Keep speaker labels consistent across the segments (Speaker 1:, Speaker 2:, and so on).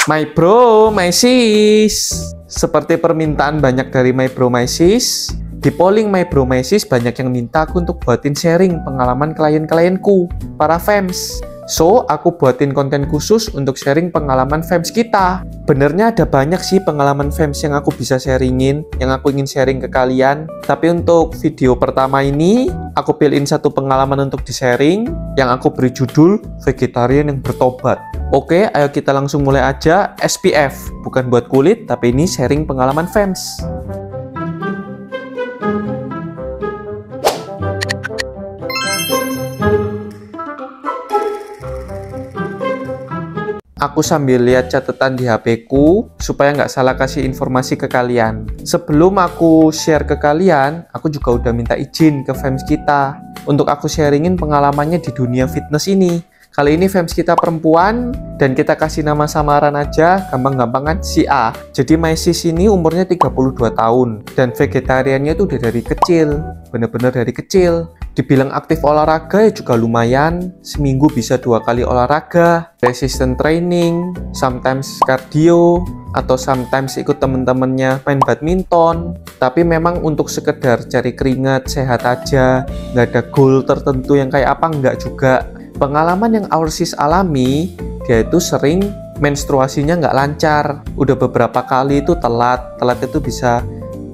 Speaker 1: My bro, my sis. Seperti permintaan banyak dari my bro, my sis, di polling my bro, my sis banyak yang minta aku untuk buatin sharing pengalaman klien-klienku, para fans. So, aku buatin konten khusus untuk sharing pengalaman fans kita. Benernya ada banyak sih pengalaman fans yang aku bisa sharingin, yang aku ingin sharing ke kalian. Tapi untuk video pertama ini, aku pilihin satu pengalaman untuk di-sharing, yang aku beri judul Vegetarian yang Bertobat. Oke, ayo kita langsung mulai aja. SPF, bukan buat kulit, tapi ini sharing pengalaman fans. Aku sambil lihat catatan di HP-ku supaya nggak salah kasih informasi ke kalian. Sebelum aku share ke kalian, aku juga udah minta izin ke fans kita untuk aku sharingin pengalamannya di dunia fitness ini. Kali ini fans kita perempuan dan kita kasih nama samaran aja, gampang-gampangan si A. Jadi my sis ini umurnya 32 tahun dan vegetariannya tuh udah dari kecil, bener-bener dari kecil. Dibilang aktif olahraga ya juga lumayan, seminggu bisa 2 kali olahraga, resistance training, sometimes cardio, atau sometimes ikut temen-temennya main badminton. Tapi memang untuk sekedar cari keringat, sehat aja, nggak ada goal tertentu yang kayak apa, nggak juga. Pengalaman yang our sis alami, dia itu sering menstruasinya nggak lancar, udah beberapa kali itu telat itu bisa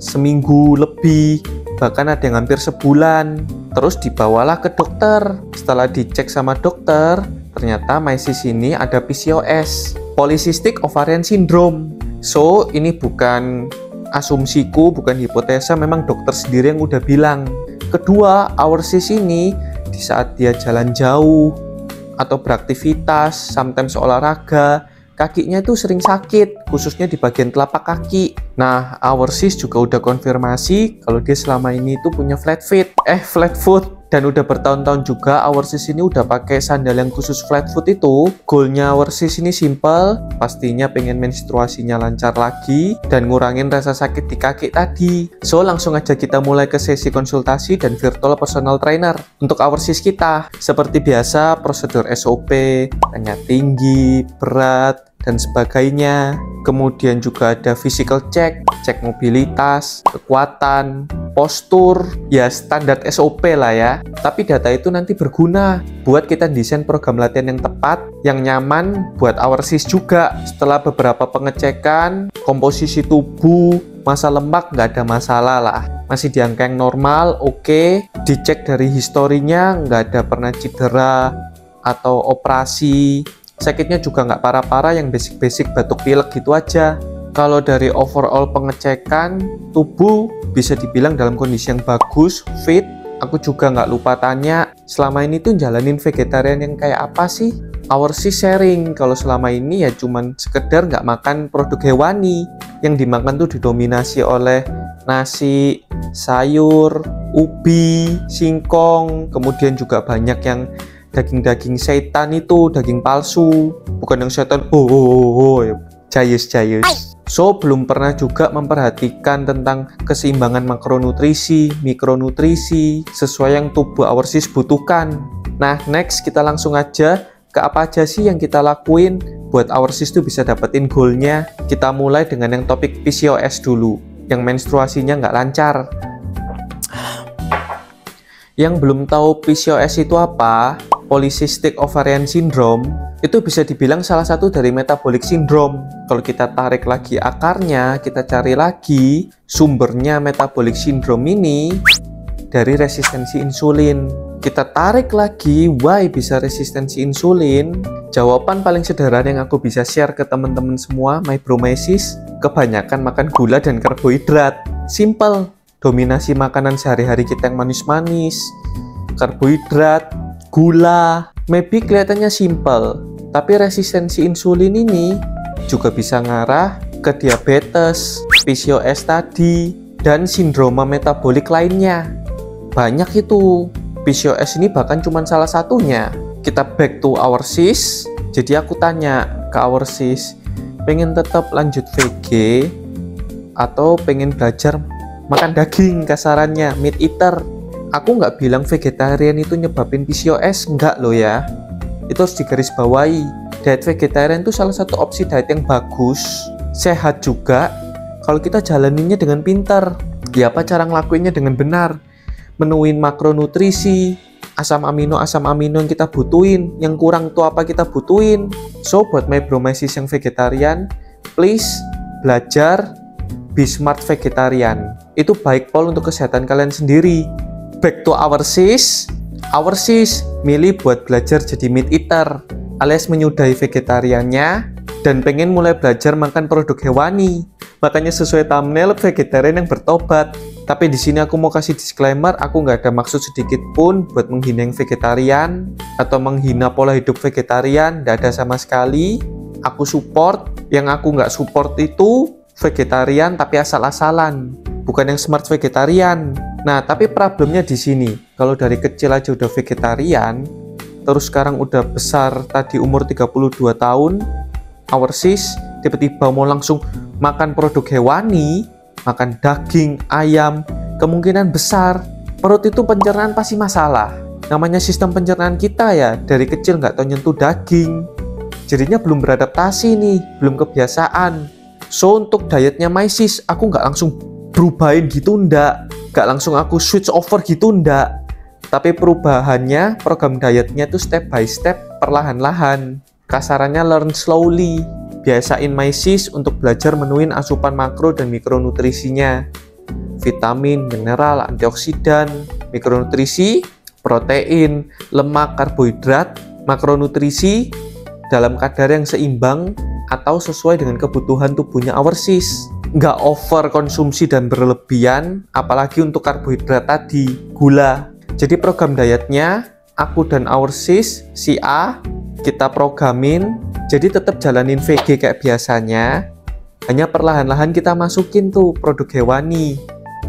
Speaker 1: seminggu lebih, bahkan ada yang hampir sebulan. Terus dibawalah ke dokter. Setelah dicek sama dokter, ternyata my sis ini ada PCOS, Polycystic Ovarian Syndrome. So, ini bukan asumsiku, bukan hipotesa, memang dokter sendiri yang udah bilang. Kedua, our sis ini di saat dia jalan jauh atau beraktivitas, sometimes olahraga, kakinya itu sering sakit, khususnya di bagian telapak kaki. Nah, our sis juga udah konfirmasi kalau dia selama ini itu punya flat foot. Dan udah bertahun-tahun juga our sis ini udah pakai sandal yang khusus flat foot itu. Goalnya our sis ini simple, pastinya pengen menstruasinya lancar lagi dan ngurangin rasa sakit di kaki tadi. So, langsung aja kita mulai ke sesi konsultasi dan virtual personal trainer untuk our sis kita. Seperti biasa, prosedur SOP, tanya tinggi, berat, dan sebagainya. Kemudian juga ada physical check, cek mobilitas, kekuatan, postur, ya standar SOP lah ya. Tapi data itu nanti berguna buat kita desain program latihan yang tepat, yang nyaman buat our sis juga. Setelah beberapa pengecekan, komposisi tubuh, massa lemak nggak ada masalah lah. Masih di angka yang normal, oke. Dicek dari historinya, nggak ada pernah cedera atau operasi. Sakitnya juga nggak parah-parah, yang basic-basic batuk pilek gitu aja. Kalau dari overall pengecekan, tubuh bisa dibilang dalam kondisi yang bagus, fit. Aku juga nggak lupa tanya, selama ini tuh jalanin vegetarian yang kayak apa sih? Our sis sharing, kalau selama ini ya cuman sekedar nggak makan produk hewani. Yang dimakan tuh didominasi oleh nasi, sayur, ubi, singkong, kemudian juga banyak yang daging-daging setan itu, daging palsu, bukan yang setan, jayus. So, belum pernah juga memperhatikan tentang keseimbangan makronutrisi, mikronutrisi, sesuai yang tubuh our sis butuhkan. Nah, next kita langsung aja ke apa aja sih yang kita lakuin buat our sis tuh bisa dapetin goalnya. Kita mulai dengan yang topik PCOS dulu, yang menstruasinya nggak lancar. Yang belum tahu PCOS itu apa, Polycystic Ovarian Syndrome, itu bisa dibilang salah satu dari metabolic syndrome. Kalau kita tarik lagi akarnya, kita cari lagi sumbernya metabolic syndrome ini dari resistensi insulin. Kita tarik lagi, why bisa resistensi insulin? Jawaban paling sederhana yang aku bisa share ke teman-teman semua, my bro, my sis, kebanyakan makan gula dan karbohidrat. Simple, dominasi makanan sehari-hari kita yang manis-manis, karbohidrat, gula. Maybe kelihatannya simple, tapi resistensi insulin ini juga bisa ngarah ke diabetes, PCOS tadi, dan sindroma metabolik lainnya. Banyak itu. PCOS ini bahkan cuma salah satunya. Kita back to our sis. Jadi aku tanya ke our sis, pengen tetap lanjut VG atau pengen belajar makan daging, kasarannya meat eater. Aku nggak bilang vegetarian itu nyebabin PCOS, enggak loh ya. Itu harus digarisbawahi. Diet vegetarian itu salah satu opsi diet yang bagus, sehat juga, kalau kita jalaninnya dengan pintar. Ya apa cara ngelakuinnya dengan benar? Menuin makronutrisi, asam amino yang kita butuhin, yang kurang tuh apa kita butuhin. So buat my bro my sis yang vegetarian, please belajar be smart vegetarian. Itu baik pol untuk kesehatan kalian sendiri. Back to our sis milih buat belajar jadi meat eater, alias menyudahi vegetariannya dan pengen mulai belajar makan produk hewani. Makanya sesuai thumbnail vegetarian yang bertobat. Tapi di sini aku mau kasih disclaimer, aku nggak ada maksud sedikit pun buat menghina yang vegetarian atau menghina pola hidup vegetarian, nggak ada sama sekali. Aku support, yang aku nggak support itu vegetarian tapi asal-asalan, bukan yang smart vegetarian. Nah, tapi problemnya di sini, kalau dari kecil aja udah vegetarian, terus sekarang udah besar, tadi umur 32 tahun, our sis tiba-tiba mau langsung makan produk hewani, makan daging, ayam, kemungkinan besar perut itu pencernaan pasti masalah. Namanya sistem pencernaan kita ya, dari kecil nggak tahu nyentuh daging, jadinya belum beradaptasi nih, belum kebiasaan. So untuk dietnya my sis, aku nggak langsung berubahin gitu, nggak langsung aku switch over gitu, nggak. Tapi perubahannya, program dietnya tuh step by step, perlahan-lahan. Kasarannya learn slowly. Biasain my sis untuk belajar menuin asupan makro dan mikronutrisinya. Vitamin, mineral, antioksidan, mikronutrisi, protein, lemak, karbohidrat, makronutrisi dalam kadar yang seimbang atau sesuai dengan kebutuhan tubuhnya our sis. Nggak over konsumsi dan berlebihan, apalagi untuk karbohidrat tadi, gula. Jadi program dietnya, aku dan our sis, si A, kita programin, jadi tetap jalanin VG kayak biasanya, hanya perlahan-lahan kita masukin tuh produk hewani,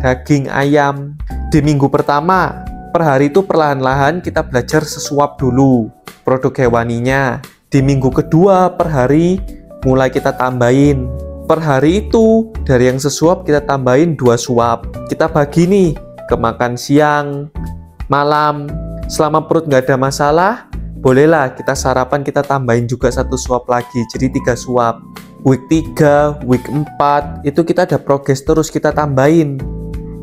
Speaker 1: daging, ayam. Di minggu pertama, per hari itu perlahan-lahan kita belajar sesuap dulu produk hewaninya. Di minggu kedua, per hari mulai kita tambahin. Per hari itu, dari yang sesuap kita tambahin 2 suap. Kita bagi nih, ke makan siang, malam. Selama perut nggak ada masalah, bolehlah kita sarapan kita tambahin juga 1 suap lagi, jadi 3 suap. Week 3, week 4, itu kita ada progres terus kita tambahin.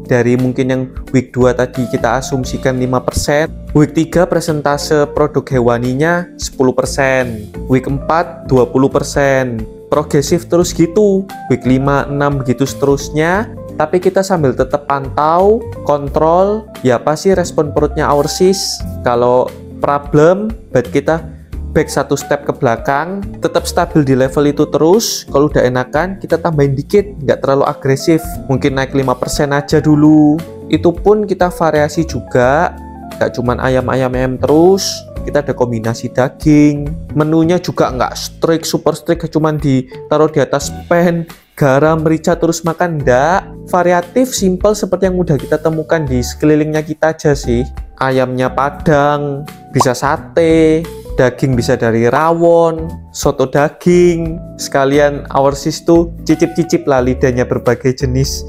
Speaker 1: Dari mungkin yang week 2 tadi kita asumsikan 5%, week 3 persentase produk hewaninya 10%, week 4 20%, progresif terus gitu, week 5, 6 begitu seterusnya. Tapi kita sambil tetap pantau, kontrol, ya apa sih respon perutnya our sis. Kalau problem, buat kita back 1 step ke belakang, tetap stabil di level itu terus. Kalau udah enakan, kita tambahin dikit, nggak terlalu agresif, mungkin naik 5% aja dulu. Itu pun kita variasi juga, nggak cuman ayam terus, kita ada kombinasi daging. Menunya juga nggak strict, super strict, cuman ditaruh di atas pan, garam, merica terus makan, nggak. Variatif, simple seperti yang udah kita temukan di sekelilingnya kita aja sih. Ayamnya padang, bisa sate, daging bisa dari rawon, soto daging. Sekalian our sis tuh cicip-cicip lah lidahnya berbagai jenis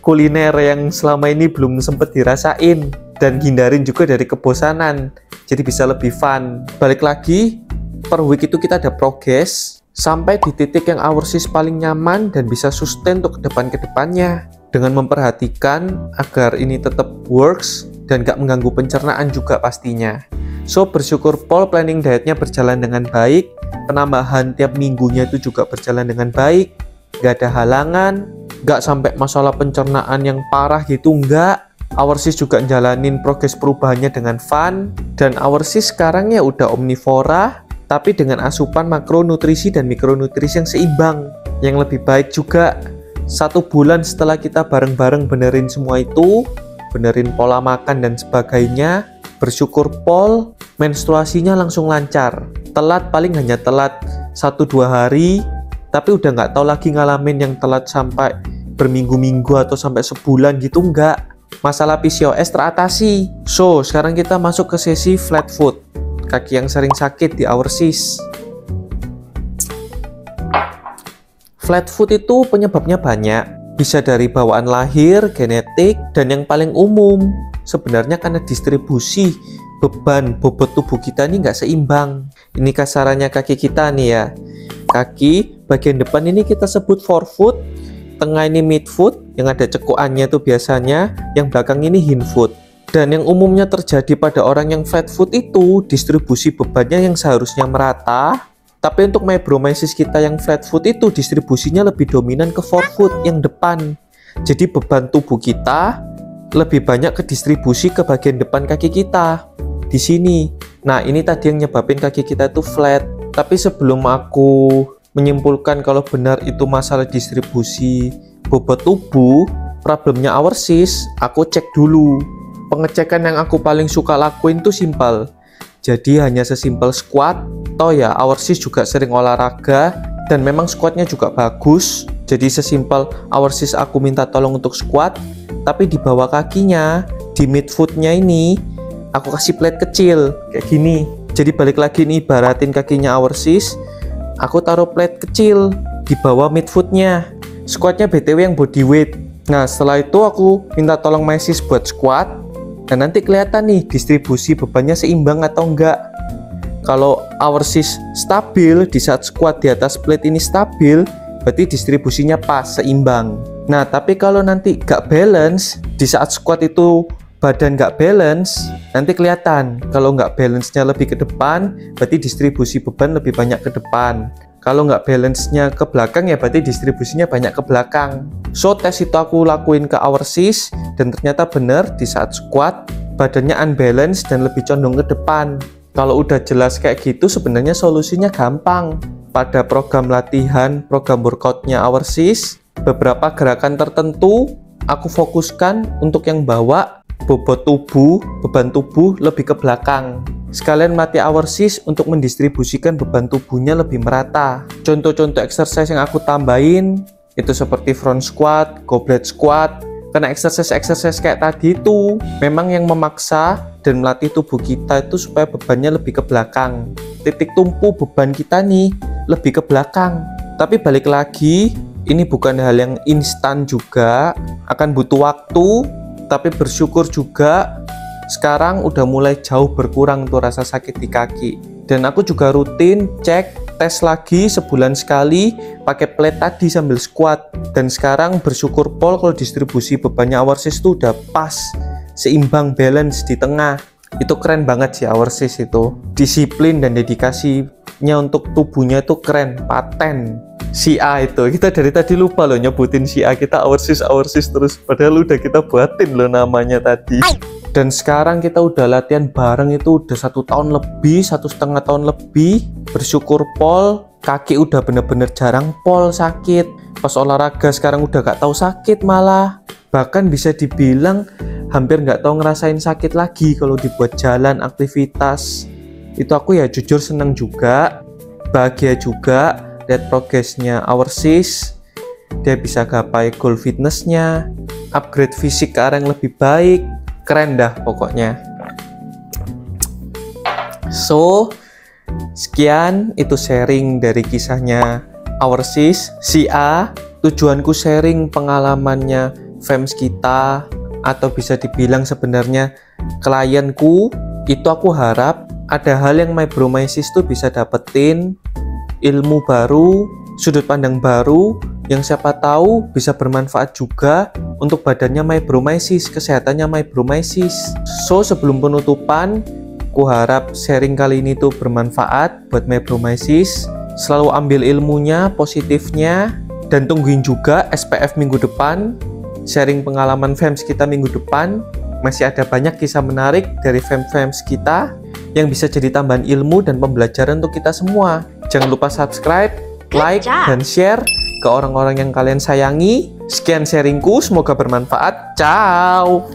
Speaker 1: kuliner yang selama ini belum sempat dirasain, dan hindarin juga dari kebosanan, jadi bisa lebih fun. Balik lagi, per week itu kita ada progress sampai di titik yang our sis paling nyaman dan bisa sustain untuk kedepannya, dengan memperhatikan agar ini tetap works dan gak mengganggu pencernaan juga pastinya. So bersyukur pol planning dietnya berjalan dengan baik, penambahan tiap minggunya itu juga berjalan dengan baik, gak ada halangan, gak sampai masalah pencernaan yang parah gitu, enggak. Our sis juga jalanin progres perubahannya dengan fun, dan our sis sekarang ya udah omnivora, tapi dengan asupan makronutrisi dan mikronutrisi yang seimbang. Yang lebih baik juga, 1 bulan setelah kita bareng-bareng benerin semua itu, benerin pola makan dan sebagainya, bersyukur pol menstruasinya langsung lancar. Telat paling hanya telat 1-2 hari, tapi udah nggak tahu lagi ngalamin yang telat sampai berminggu-minggu atau sampai sebulan gitu, nggak. Masalah PCOS teratasi. So sekarang kita masuk ke sesi flat foot, kaki yang sering sakit di our sis. Flat foot itu penyebabnya banyak, bisa dari bawaan lahir, genetik, dan yang paling umum sebenarnya karena distribusi beban bobot tubuh kita ini nggak seimbang. Ini kasarannya kaki kita nih ya. Kaki bagian depan ini kita sebut forefoot, tengah ini midfoot, yang ada cekukannya tuh biasanya, yang belakang ini hindfoot. Dan yang umumnya terjadi pada orang yang flatfoot itu distribusi bebannya yang seharusnya merata, tapi untuk myobromyces kita yang flatfoot itu distribusinya lebih dominan ke forefoot yang depan. Jadi beban tubuh kita lebih banyak ke distribusi ke bagian depan kaki kita di sini. Nah, ini tadi yang nyebabin kaki kita itu flat. Tapi sebelum aku menyimpulkan kalau benar itu masalah distribusi bobot tubuh, problemnya our sis, aku cek dulu. Pengecekan yang aku paling suka lakuin tuh simpel. Jadi hanya sesimpel squat. Toh ya, our sis juga sering olahraga dan memang squatnya juga bagus. Jadi sesimpel our sis aku minta tolong untuk squat, tapi di bawah kakinya, di midfootnya ini, aku kasih plate kecil kayak gini. Jadi balik lagi nih, ibaratin kakinya our sis, aku taruh plate kecil di bawah midfootnya. Squatnya BTW yang body weight. Nah, setelah itu aku minta tolong my sis buat squat. Dan nanti kelihatan nih distribusi bebannya seimbang atau enggak. Kalau our sis stabil di saat squat di atas plate ini stabil, berarti distribusinya pas, seimbang. Nah, tapi kalau nanti gak balance, di saat squat itu badan gak balance, nanti kelihatan. Kalau gak balance-nya lebih ke depan, berarti distribusi beban lebih banyak ke depan. Kalau nggak balance-nya ke belakang, ya berarti distribusinya banyak ke belakang. So, tes itu aku lakuin ke our sis, dan ternyata bener di saat squat, badannya unbalance dan lebih condong ke depan. Kalau udah jelas kayak gitu, sebenarnya solusinya gampang. Pada program latihan, program workoutnya our sis, beberapa gerakan tertentu, aku fokuskan untuk yang bawa bobot tubuh, beban tubuh lebih ke belakang. Sekalian melatih our sis untuk mendistribusikan beban tubuhnya lebih merata. Contoh-contoh exercise yang aku tambahin itu seperti front squat, goblet squat. Karena exercise kayak tadi itu memang yang memaksa dan melatih tubuh kita itu supaya bebannya lebih ke belakang. Titik tumpu beban kita nih lebih ke belakang. Tapi balik lagi, ini bukan hal yang instan juga, akan butuh waktu. Tapi bersyukur juga sekarang udah mulai jauh berkurang tuh rasa sakit di kaki. Dan aku juga rutin cek, tes lagi sebulan sekali pakai plate tadi sambil squat. Dan sekarang bersyukur pol kalau distribusi bebannya our sis itu udah pas, seimbang, balance di tengah. Itu keren banget sih our sis itu. Disiplin dan dedikasinya untuk tubuhnya itu keren, paten. Si A itu, kita dari tadi lupa loh nyebutin si A, kita our sis terus, padahal udah kita buatin loh namanya tadi. Dan sekarang kita udah latihan bareng itu udah 1 tahun lebih, 1,5 tahun lebih. Bersyukur pol, kaki udah bener-bener jarang pol sakit. Pas olahraga sekarang udah gak tahu sakit malah. Bahkan bisa dibilang hampir gak tahu ngerasain sakit lagi kalau dibuat jalan, aktivitas. Itu aku ya jujur seneng juga, bahagia juga lihat progresnya our sis. Dia bisa gapai goal fitnessnya, upgrade fisik ke arah yang lebih baik. Keren dah pokoknya. So, sekian itu sharing dari kisahnya our sis, si A. Tujuanku sharing pengalamannya fans kita, atau bisa dibilang sebenarnya klienku. Itu aku harap ada hal yang myobromyces tuh bisa dapetin, ilmu baru, sudut pandang baru, yang siapa tahu bisa bermanfaat juga untuk badannya myobromyces, kesehatannya myobromyces. So, sebelum penutupan, ku harap sharing kali ini tuh bermanfaat buat myobromyces. Selalu ambil ilmunya, positifnya, dan tungguin juga SPF minggu depan, sharing pengalaman fans kita minggu depan. Masih ada banyak kisah menarik dari fans kita yang bisa jadi tambahan ilmu dan pembelajaran untuk kita semua. Jangan lupa subscribe, like, dan share ke orang-orang yang kalian sayangi. Sekian sharingku, semoga bermanfaat. Ciao!